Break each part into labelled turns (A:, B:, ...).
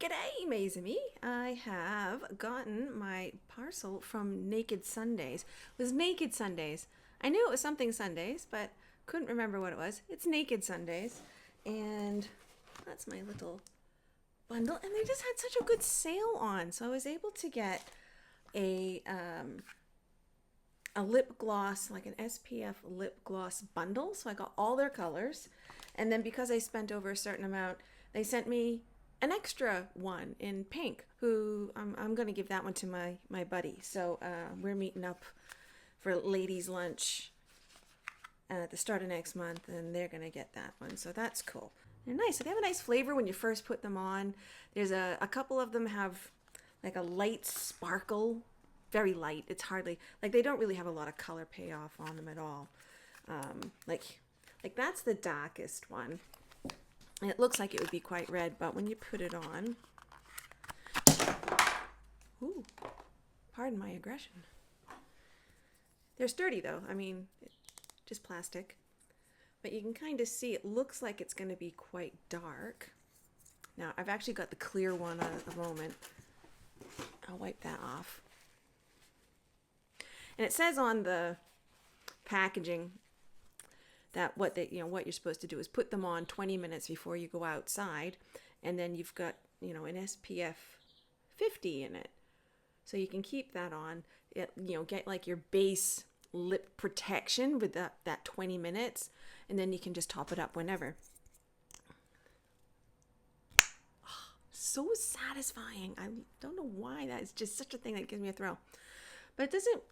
A: G'day, Maisamy. I have gotten my parcel from Naked Sundays. It was Naked Sundays. I knew it was something Sundays, but couldn't remember what it was. It's Naked Sundays. And that's my little bundle. And they just had such a good sale on. So I was able to get a lip gloss, like an SPF lip gloss bundle. So I got all their colors. And then because I spent over a certain amount, they sent me an extra one in pink, who I'm going to give that one to my buddy. So we're meeting up for ladies' lunch at the start of next month, and they're going to get that one. So that's cool. They're nice. So they have a nice flavor when you first put them on. There's a couple of them have like a light sparkle, very light. It's hardly, like they don't really have a lot of color payoff on them at all. Like that's the darkest one. And it looks like it would be quite red, but when you put it on, ooh, pardon my aggression. They're sturdy though. I mean, just plastic. But you can kind of see it looks like it's going to be quite dark. Now, I've actually got the clear one on at the moment. I'll wipe that off. And it says on the packaging that what you're supposed to do is put them on 20 minutes before you go outside, and then you've got, an SPF 50 in it. So you can keep that on, get like your base lip protection with that 20 minutes, and then you can just top it up whenever. Oh, so satisfying. I don't know why that is just such a thing that gives me a thrill. But it doesn't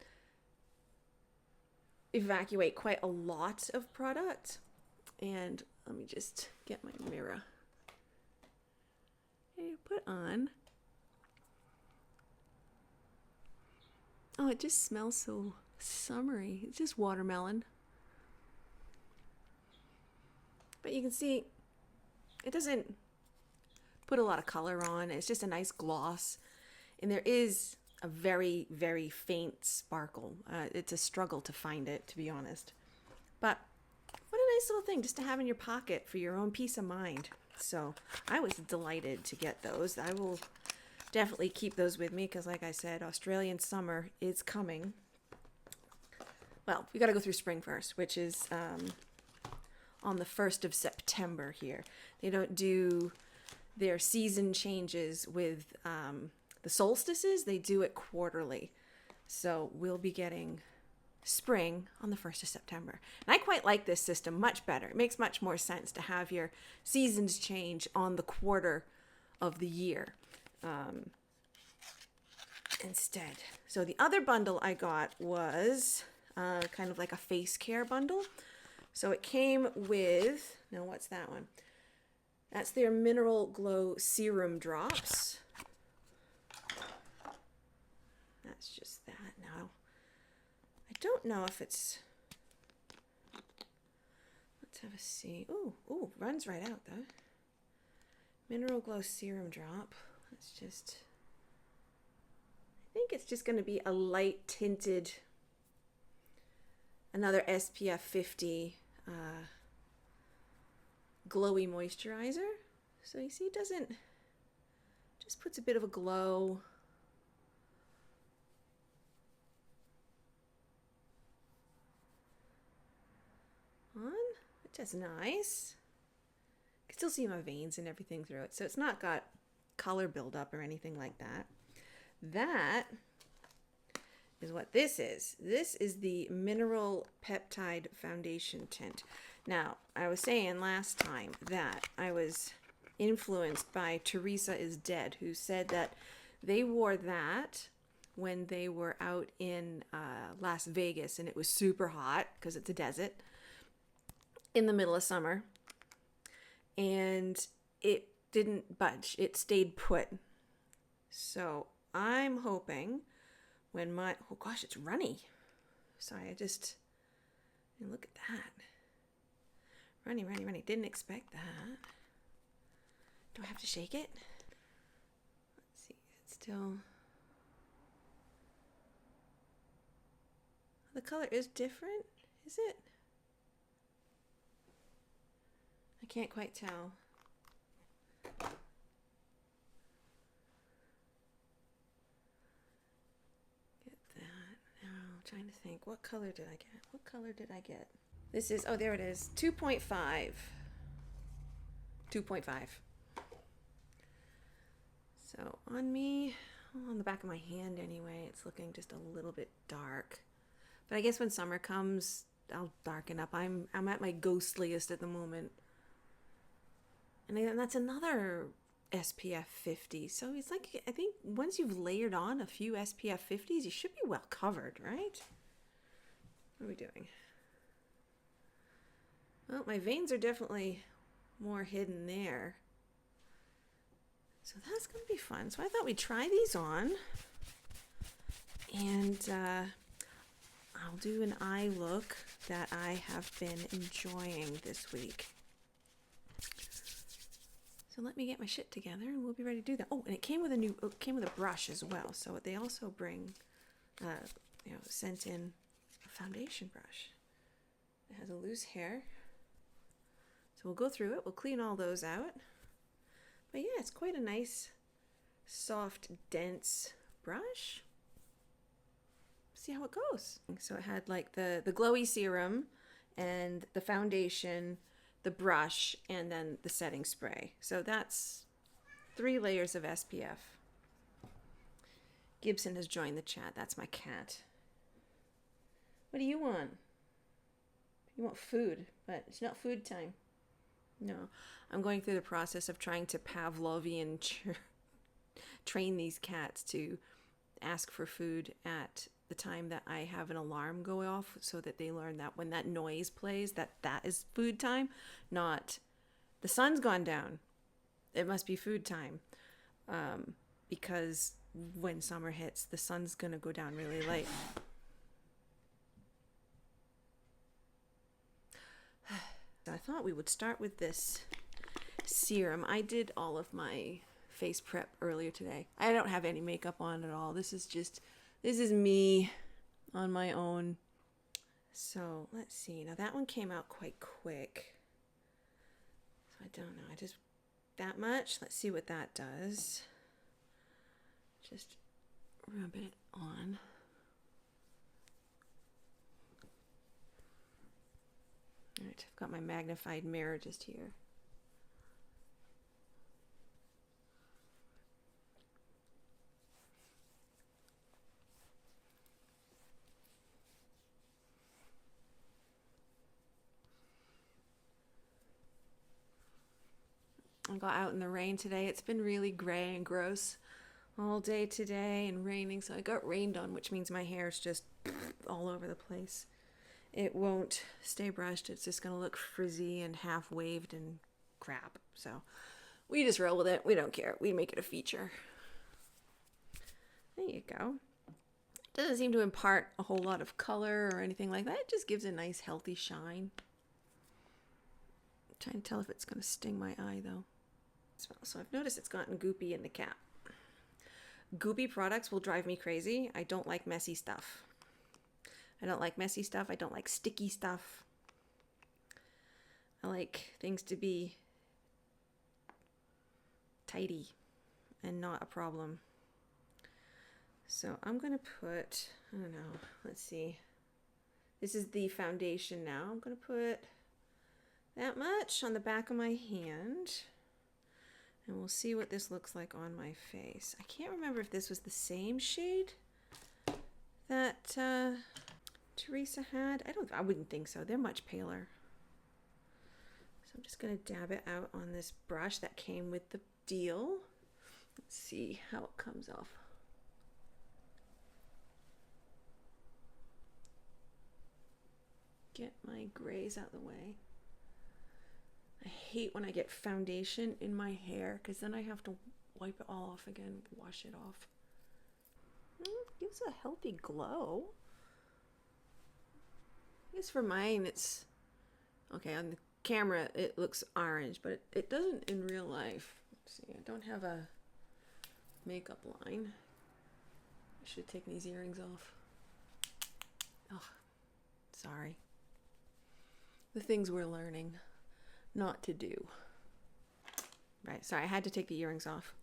A: evacuate quite a lot of product. And let me just get my mirror. Okay, put on. Oh, it just smells so summery. It's just watermelon. But you can see it doesn't put a lot of color on. It's just a nice gloss. And there is a very, very faint sparkle. It's a struggle to find it, to be honest. But what a nice little thing just to have in your pocket for your own peace of mind. So I was delighted to get those. I will definitely keep those with me because, like I said, Australian summer is coming. Well, we got to go through spring first, which is on the 1st of September here. They don't do their season changes with the solstices. They do it quarterly. So we'll be getting spring on the 1st of September. And I quite like this system much better. It makes much more sense to have your seasons change on the quarter of the year instead. So the other bundle I got was kind of like a face care bundle. So it came with, now what's that one? That's their Mineral Glow Serum Drops. That's just that. Now, I don't know if it's, let's have a see. Ooh, runs right out though. Mineral Glow Serum Drop. Let's just, I think it's just going to be a light tinted, another SPF 50 glowy moisturizer. So you see it doesn't, just puts a bit of a glow. On, which is nice. I can still see my veins and everything through it. So it's not got color buildup or anything like that. That is what this is. This is the Mineral Peptide Foundation Tint. Now, I was saying last time that I was influenced by Teresa is Dead, who said that they wore that when they were out in Las Vegas, and it was super hot because it's a desert in the middle of summer, and it didn't budge. It stayed put. So I'm hoping when my, oh gosh, it's runny. Sorry, and look at that. Runny. Didn't expect that. Do I have to shake it? Let's see, it's still, the color is different, is it? I can't quite tell. Trying to think, what color did I get? What color did I get? This is, oh, there it is, 2.5. 2.5. So on me, on the back of my hand anyway, it's looking just a little bit dark. But I guess when summer comes, I'll darken up. I'm at my ghostliest at the moment. And that's another SPF 50. So it's like, I think once you've layered on a few SPF 50s, you should be well covered, right? What are we doing? Well, my veins are definitely more hidden there. So that's going to be fun. So I thought we'd try these on. And I'll do an eye look that I have been enjoying this week. So let me get my shit together and we'll be ready to do that. Oh, and it came with a brush as well. So they also bring, sent in a foundation brush. It has a loose hair. So we'll go through it. We'll clean all those out. But yeah, it's quite a nice, soft, dense brush. See how it goes. So it had like the glowy serum and the foundation, the brush, and then the setting spray. So that's 3 layers of SPF. Gibson has joined the chat. That's my cat. What do you want? You want food, but it's not food time. No, I'm going through the process of trying to Pavlovian train these cats to ask for food at the time that I have an alarm go off, so that they learn that when that noise plays, that is food time, not the sun's gone down, it must be food time. Because when summer hits, the sun's gonna go down really late. I thought we would start with this serum. I did all of my face prep earlier today. I don't have any makeup on at all. This is me on my own. So let's see. Now that one came out quite quick. So I don't know. I just, that much. Let's see what that does. Just rub it on. All right, I've got my magnified mirror just here. I got out in the rain today. It's been really gray and gross all day today and raining, so I got rained on, which means my hair is just all over the place. It won't stay brushed. It's just going to look frizzy and half waved and crap. So we just roll with it. We don't care. We make it a feature. There you go. It doesn't seem to impart a whole lot of color or anything like that. It just gives a nice healthy shine. I'm trying to tell if it's going to sting my eye though. So I've noticed it's gotten goopy in the cap. Goopy products will drive me crazy. I don't like messy stuff. I don't like messy stuff. I don't like sticky stuff. I like things to be tidy and not a problem. So I'm going to put, I don't know, let's see. This is the foundation now. I'm going to put that much on the back of my hand. And we'll see what this looks like on my face. I can't remember if this was the same shade that Teresa had. I wouldn't think so. They're much paler. So I'm just going to dab it out on this brush that came with the deal. Let's see how it comes off. Get my grays out of the way. I hate when I get foundation in my hair because then I have to wipe it all off again, wash it off. Gives a healthy glow. I guess for mine it's okay. On the camera it looks orange, but it doesn't in real life. Let's see, I don't have a makeup line. I should take these earrings off. Oh, sorry. The things we're learning not to do. Right, sorry, I had to take the earrings off.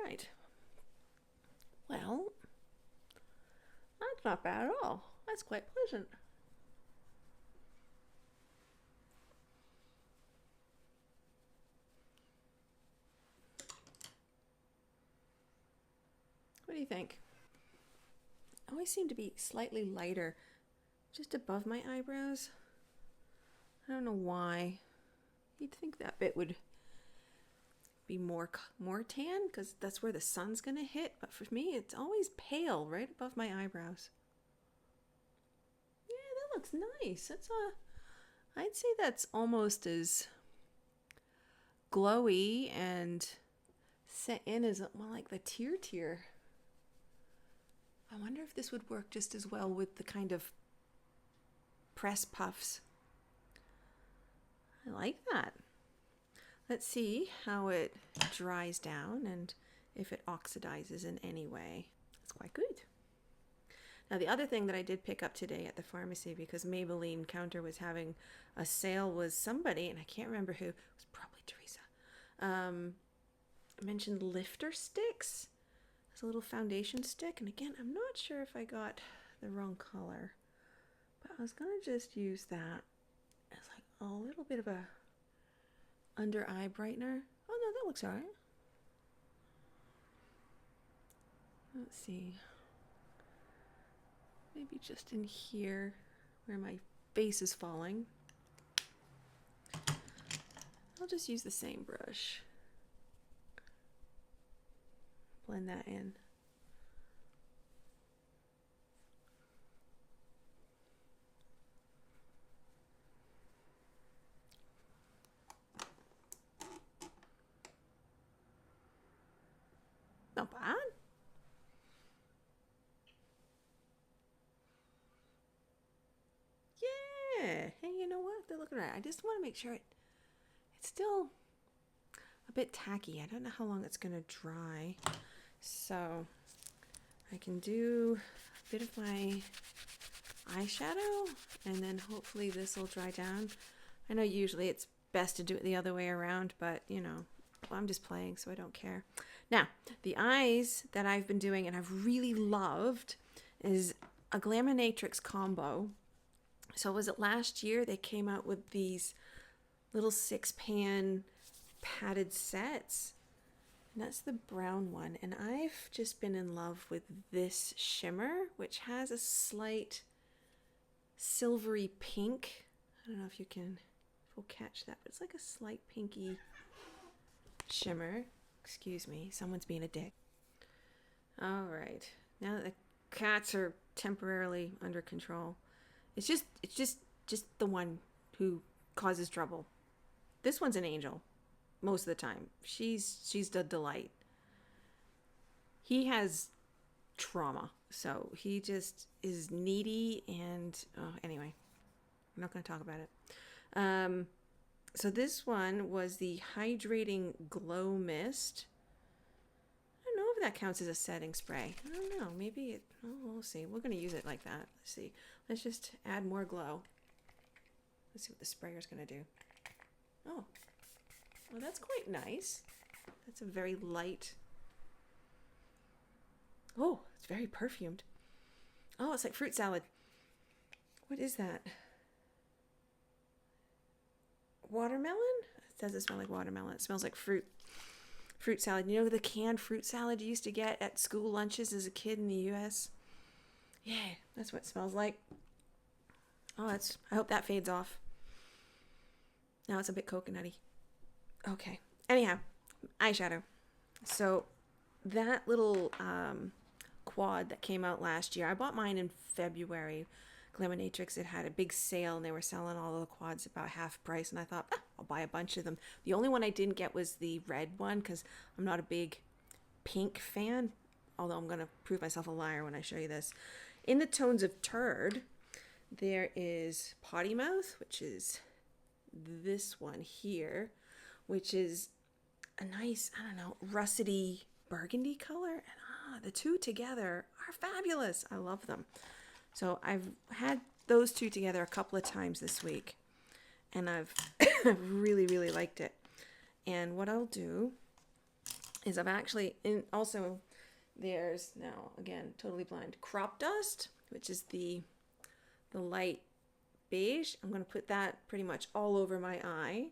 A: right. Well, that's not bad at all. That's quite pleasant. What do you think? I always seem to be slightly lighter just above my eyebrows. I don't know why. You'd think that bit would be more tan because that's where the sun's gonna hit, but for me it's always pale right above my eyebrows. Yeah, that looks nice. I'd say that's almost as glowy and set in as well, like the tear. I wonder if this would work just as well with the kind of press puffs. I like that. Let's see how it dries down and if it oxidizes in any way. It's quite good. Now the other thing that I did pick up today at the pharmacy, because Maybelline counter was having a sale, was somebody, and I can't remember who, it was probably Teresa, mentioned Lifter Stix. It's a little foundation stick, and again, I'm not sure if I got the wrong color, but I was gonna just use that as like a little bit of a under eye brightener. Oh no, that looks alright. Let's see. Maybe just in here where my face is falling. I'll just use the same brush. Blend that in. Not bad. Yeah. Hey, you know what? They're looking right. I just want to make sure it's still a bit tacky. I don't know how long it's going to dry. So I can do a bit of my eyeshadow and then hopefully this will dry down. I know usually it's best to do it the other way around, but you know, well, I'm just playing, so I don't care. Now, the eyes that I've been doing and I've really loved is a Glaminatrix combo. So was it last year they came out with these little 6-pan padded sets? And that's the brown one. And I've just been in love with this shimmer, which has a slight silvery pink. I don't know if we'll catch that, but it's like a slight pinky shimmer. Excuse me, someone's being a dick. All right, now that the cats are temporarily under control, it's just the one who causes trouble. This one's an angel most of the time. She's the delight. He has trauma, so he just is needy, and anyway, I'm not going to talk about it. So this one was the Hydrating Glow Mist. I don't know if that counts as a setting spray. I don't know. Maybe it... Oh, we'll see. We're going to use it like that. Let's see. Let's just add more glow. Let's see what the sprayer's going to do. Oh. Well, that's quite nice. That's a very light... Oh, it's very perfumed. Oh, it's like fruit salad. What is that? Watermelon? It doesn't smell like watermelon. It smells like fruit salad. You know the canned fruit salad you used to get at school lunches as a kid in the US? Yeah, that's what it smells like. Oh, I hope that fades off. Now it's a bit coconutty. Okay. Anyhow, eyeshadow. So that little quad that came out last year, I bought mine in February. Glaminatrix, it had a big sale and they were selling all of the quads about half price, and I thought, I'll buy a bunch of them. The only one I didn't get was the red one because I'm not a big pink fan, although I'm going to prove myself a liar when I show you this. In the tones of Turd, there is Potty Mouth, which is this one here, which is a nice, I don't know, russety burgundy color, and the two together are fabulous. I love them. So I've had those two together a couple of times this week, and I've really, really liked it. And what I'll do is I've actually, also there's now, again, totally blind, crop dust, which is the light beige. I'm going to put that pretty much all over my eye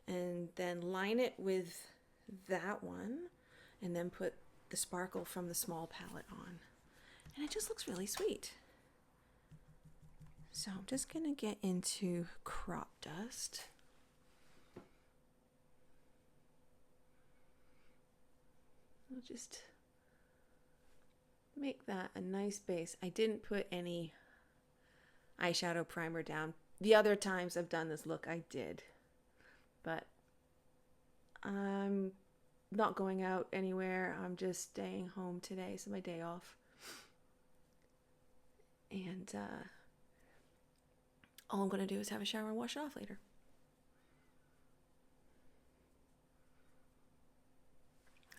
A: and then line it with that one and then put the sparkle from the small palette on. And it just looks really sweet. So I'm just going to get into crop dust. I'll just make that a nice base. I didn't put any eyeshadow primer down. The other times I've done this look, I did. But I'm not going out anywhere. I'm just staying home today. So my day off. And all I'm going to do is have a shower and wash it off later.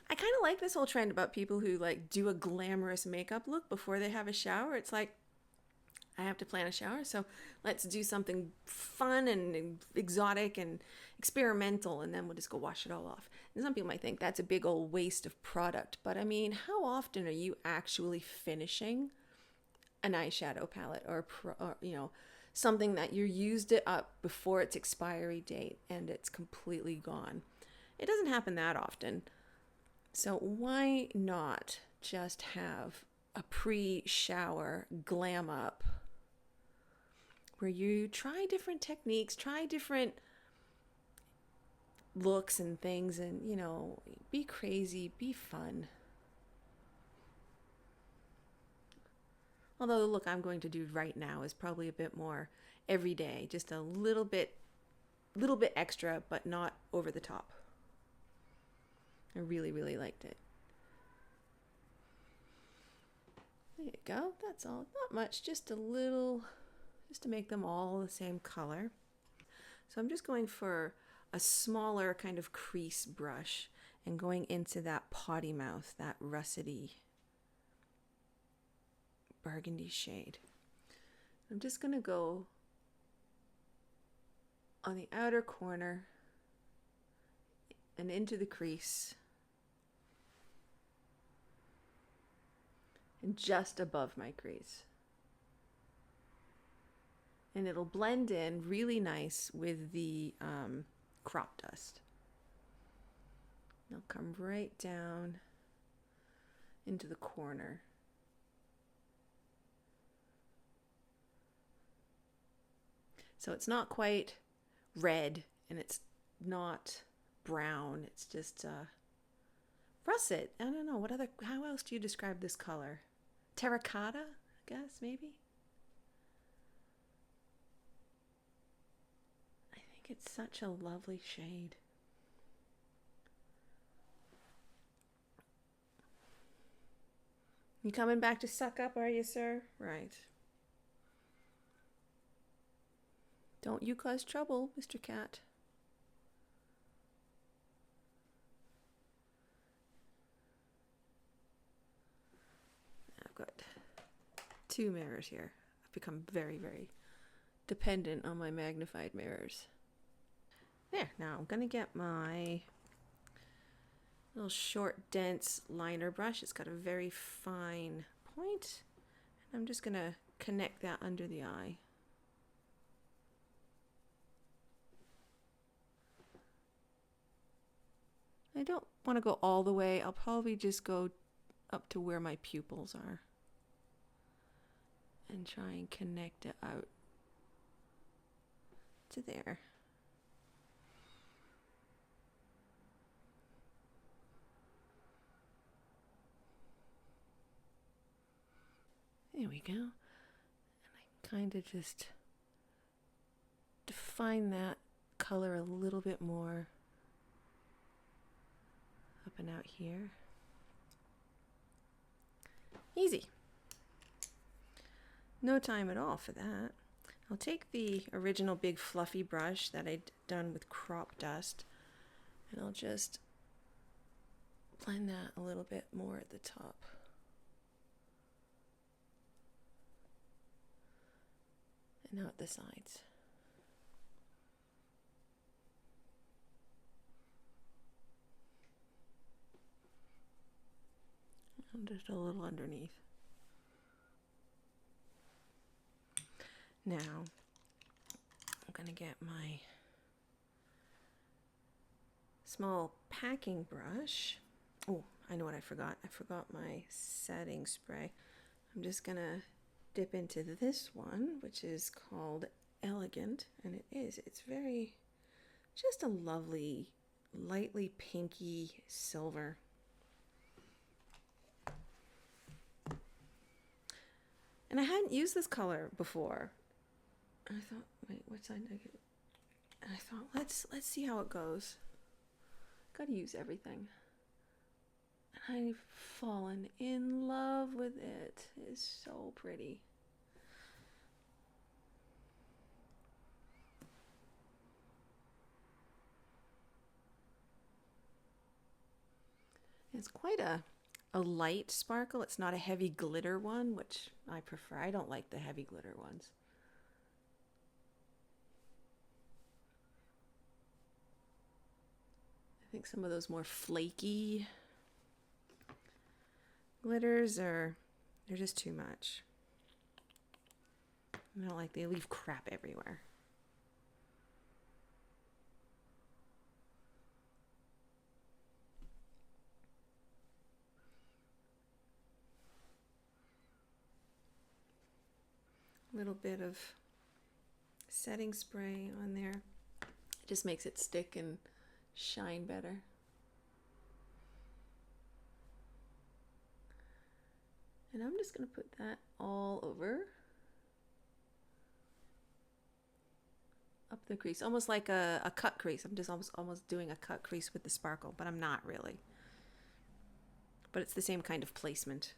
A: I kind of like this whole trend about people who like do a glamorous makeup look before they have a shower. It's like, I have to plan a shower, so let's do something fun and exotic and experimental, and then we'll just go wash it all off. And some people might think that's a big old waste of product, but I mean, how often are you actually finishing an eyeshadow palette or you know, something that you used it up before its expiry date and it's completely gone? It doesn't happen that often. So why not just have a pre-shower glam up where you try different techniques, try different looks and things, and, you know, be crazy, be fun. Although the look I'm going to do right now is probably a bit more everyday, just a little bit extra, but not over the top. I really, really liked it. There you go. That's all. Not much, just a little, just to make them all the same color. So I'm just going for a smaller kind of crease brush and going into that potty mouth, that russety burgundy shade. I'm just going to go on the outer corner and into the crease and just above my crease. And it'll blend in really nice with the crop dust. It'll come right down into the corner. So it's not quite red and it's not brown. It's just russet. I don't know, how else do you describe this color? Terracotta, I guess, maybe? I think it's such a lovely shade. You coming back to suck up, are you, sir? Right. Don't you cause trouble, Mr. Cat. I've got 2 mirrors here. I've become very, very dependent on my magnified mirrors. There, now I'm going to get my little short, dense liner brush. It's got a very fine point. And I'm just going to connect that under the eye. I don't want to go all the way. I'll probably just go up to where my pupils are and try and connect it out to there. There we go. And I kind of just define that color a little bit more up and out here. Easy. No time at all for that. I'll take the original big fluffy brush that I'd done with crop dust and I'll just blend that a little bit more at the top. And now at the sides. And just a little underneath. Now, I'm going to get my small packing brush. Oh, I know what I forgot. I forgot my setting spray. I'm just going to dip into this one, which is called Elegant, and it's very, just a lovely, lightly pinky silver. And I hadn't used this color before. I thought, wait, what side did I get? And I thought, let's see how it goes. Gotta use everything. And I've fallen in love with it. It's so pretty. It's quite a light sparkle. It's not a heavy glitter one, which I prefer. I don't like the heavy glitter ones. I think some of those more flaky glitters they're just too much. I don't like, they leave crap everywhere. A little bit of setting spray on there. It just makes it stick and shine better. And I'm just going to put that all over. Up the crease, almost like a cut crease. I'm just almost doing a cut crease with the sparkle, but I'm not really. But it's the same kind of placement.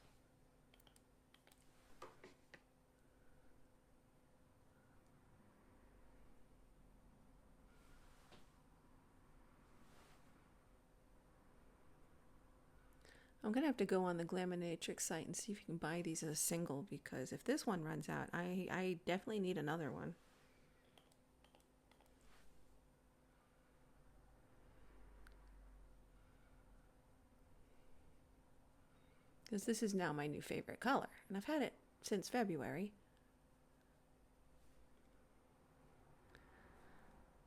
A: I'm going to have to go on the Glaminatrix site and see if you can buy these as a single, because if this one runs out, I definitely need another one. Because this is now my new favorite color, and I've had it since February.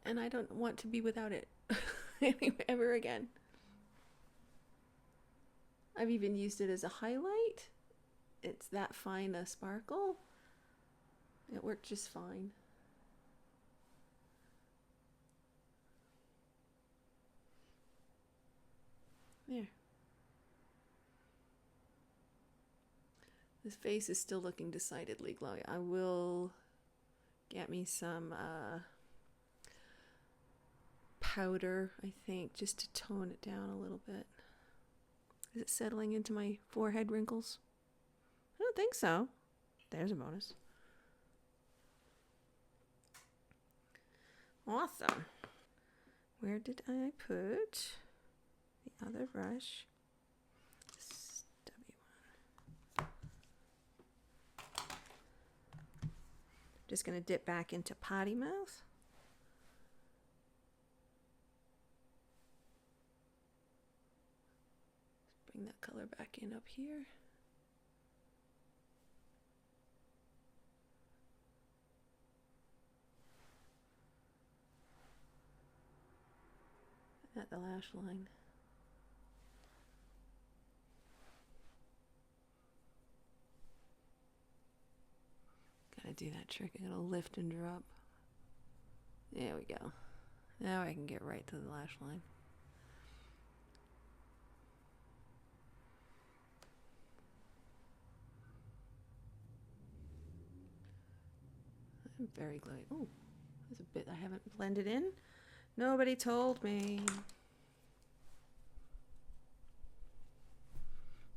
A: And I don't want to be without it ever again. I've even used it as a highlight. It's that fine a sparkle. It worked just fine. There. This face is still looking decidedly glowy. I will get me some powder, I think, just to tone it down a little bit. Is it settling into my forehead wrinkles? I don't think so. There's a bonus. Awesome. Where did I put the other brush? This stubby one. Just going to dip back into potty mouth. Bring that color back in up here. At the lash line. Gotta do that trick. I gotta lift and drop. There we go. Now I can get right to the lash line. I'm very glowy. Oh, there's a bit I haven't blended in. Nobody told me.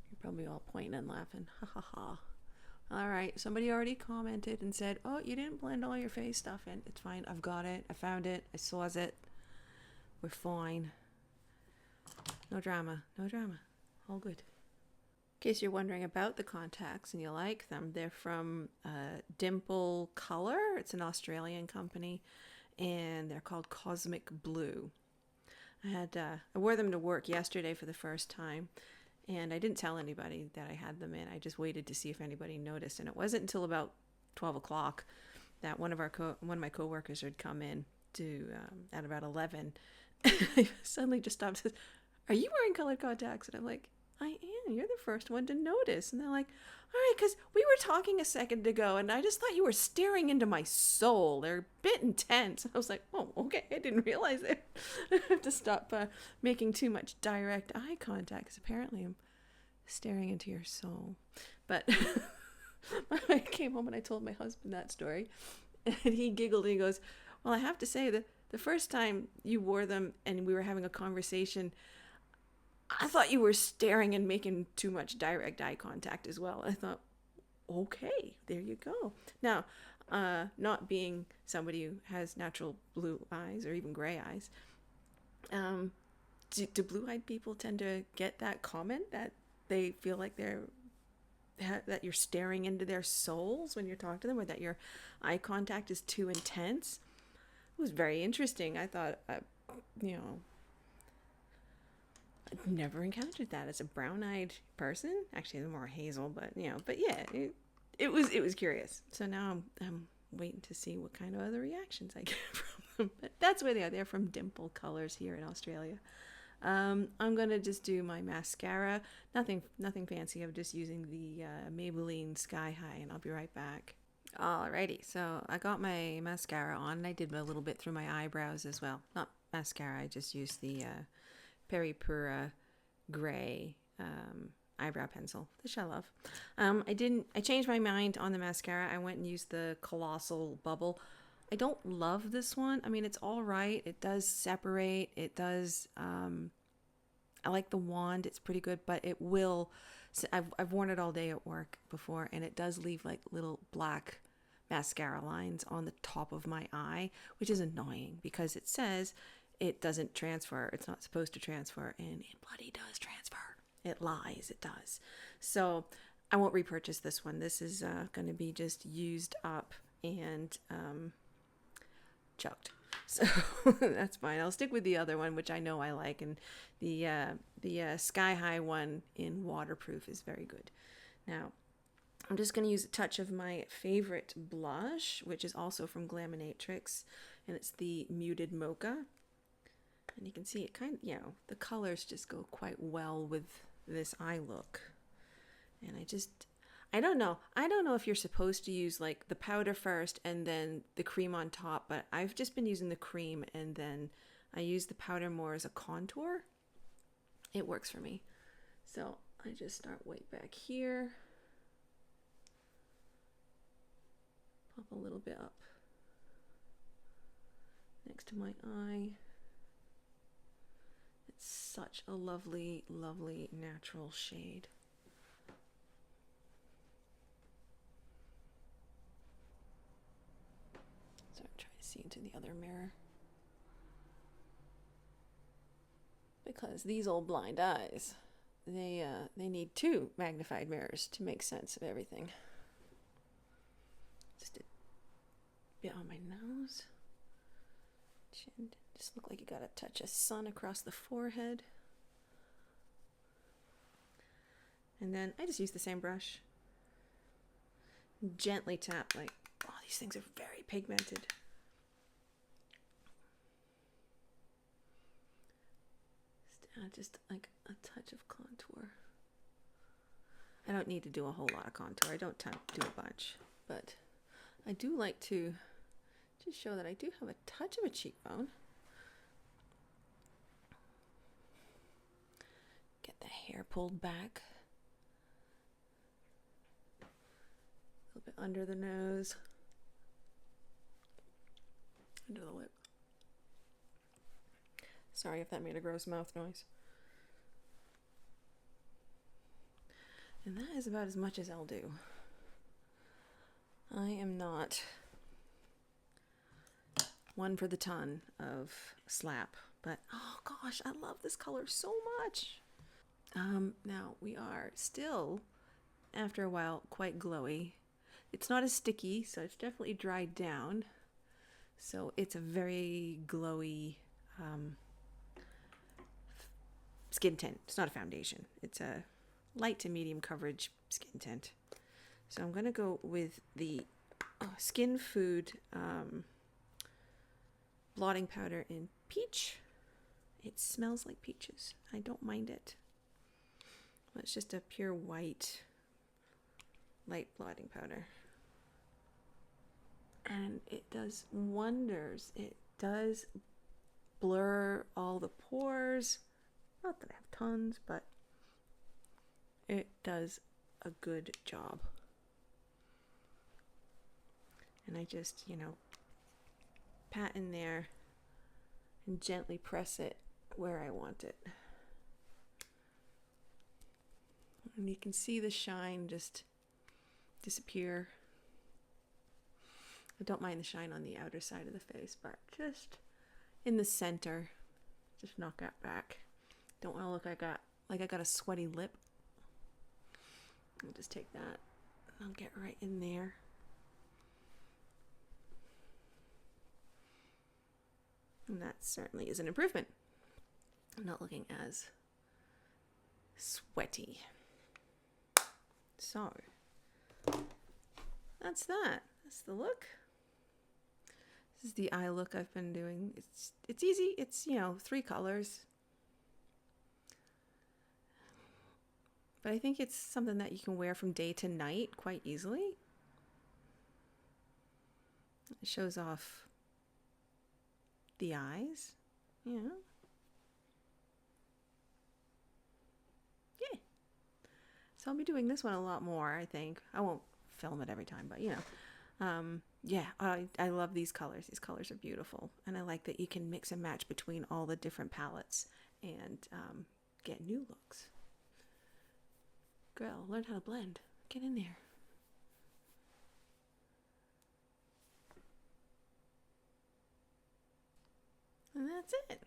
A: You're probably all pointing and laughing. Ha ha ha. All right, somebody already commented and said, oh, you didn't blend all your face stuff in. It's fine. I've got it. I found it. I saw it. We're fine. No drama. No drama. All good. In case you're wondering about the contacts and you like them, they're from Dimplecolor. It's an Australian company, and they're called Cosmic Blue. I wore them to work yesterday for the first time, And I didn't tell anybody that I had them in. I just waited to see if anybody noticed. And it wasn't until about 12 o'clock that one of my coworkers had come in to at about 11. I suddenly just stopped and says, "Are you wearing colored contacts?" And I'm like, "I am. You're the first one to notice." And they're like, "All right, because we were talking a second ago, and I just thought you were staring into my soul. They're a bit intense." I was like, "Oh, okay. I didn't realize it." I have to stop making too much direct eye contact, because apparently I'm staring into your soul. But I came home and I told my husband that story, and he giggled and he goes, "Well, I have to say that the first time you wore them and we were having a conversation, I thought you were staring and making too much direct eye contact as well." I thought, okay, there you go. Now, not being somebody who has natural blue eyes or even gray eyes, do blue-eyed people tend to get that comment that they feel like that you're staring into their souls when you're talking to them, or that your eye contact is too intense? It was very interesting. I thought, I'd never encountered that as a brown-eyed person. Actually, they're more hazel, but yeah, it was curious. So now I'm waiting to see what kind of other reactions I get from them. But that's where they are. They're from Dimplecolor here in Australia. I'm gonna just do my mascara. Nothing fancy. I'm just using the Maybelline Sky High, and I'll be right back. Alrighty, so I got my mascara on, and I did a little bit through my eyebrows as well. Not mascara, I just used the Peri Pura Gray eyebrow pencil, which I love. I changed my mind on the mascara. I went and used the Colossal Bubble. I don't love this one. I mean, it's all right. It does separate. It does, I like the wand. It's pretty good, but it will, I've worn it all day at work before, and it does leave like little black mascara lines on the top of my eye, which is annoying because it says it doesn't transfer. It's not supposed to transfer, and it bloody does transfer. It lies. It does. So I won't repurchase this one. This is going to be just used up and chucked. So that's fine. I'll stick with the other one, which I know I like, and the Sky High one in waterproof is very good. Now, I'm just going to use a touch of my favorite blush, which is also from Glaminatrix, and it's the Muted Mocha. And you can see it kind of, the colors just go quite well with this eye look. And I don't know. I don't know if you're supposed to use like the powder first and then the cream on top, but I've just been using the cream and then I use the powder more as a contour. It works for me. So I just start way back here. Pop a little bit up next to my eye. It's such a lovely, lovely natural shade. So I'm trying to see into the other mirror, because these old blind eyes, they need 2 magnified mirrors to make sense of everything. Just a bit on my nose, chin. Just look like you got a touch of sun across the forehead. And then I just use the same brush. Gently tap, like, oh, these things are very pigmented. Just like a touch of contour. I don't need to do a whole lot of contour. I don't do a bunch, but I do like to just show that I do have a touch of a cheekbone. Get the hair pulled back. A little bit under the nose. Under the lip. Sorry if that made a gross mouth noise. And that is about as much as I'll do. I am not one for the ton of slap, but oh gosh, I love this color so much. Now we are still, after a while, quite glowy. It's not as sticky, so it's definitely dried down. So it's a very glowy skin tint. It's not a foundation. It's a light to medium coverage skin tint. So I'm going to go with the Skinfood blotting powder in peach. It smells like peaches. I don't mind it. It's just a pure white light blotting powder. And it does wonders. It does blur all the pores. Not that I have tons, but it does a good job. And I just, pat in there and gently press it where I want it. And you can see the shine just disappear. I don't mind the shine on the outer side of the face, but just in the center, just knock that back. Don't want to look like I got a sweaty lip. I'll just take that and I'll get right in there. And that certainly is an improvement. I'm not looking as sweaty. So that's that. That's the look. This is the eye look I've been doing. It's easy. It's 3 colors. But I think it's something that you can wear from day to night quite easily. It shows off the eyes. Yeah. So I'll be doing this one a lot more, I think. I won't film it every time, but yeah, I love these colors. These colors are beautiful. And I like that you can mix and match between all the different palettes and get new looks. Girl, learn how to blend. Get in there. And that's it.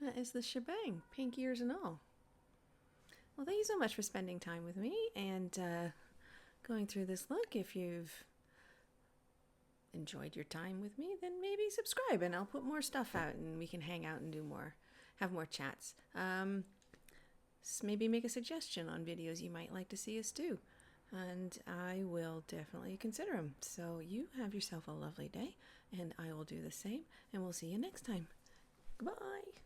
A: That is the shebang, pink ears and all. Well, thank you so much for spending time with me and going through this look. If you've enjoyed your time with me, then maybe subscribe and I'll put more stuff out and we can hang out and have more chats. Maybe make a suggestion on videos you might like to see us do, and I will definitely consider them. So you have yourself a lovely day, and I will do the same, and we'll see you next time. Goodbye.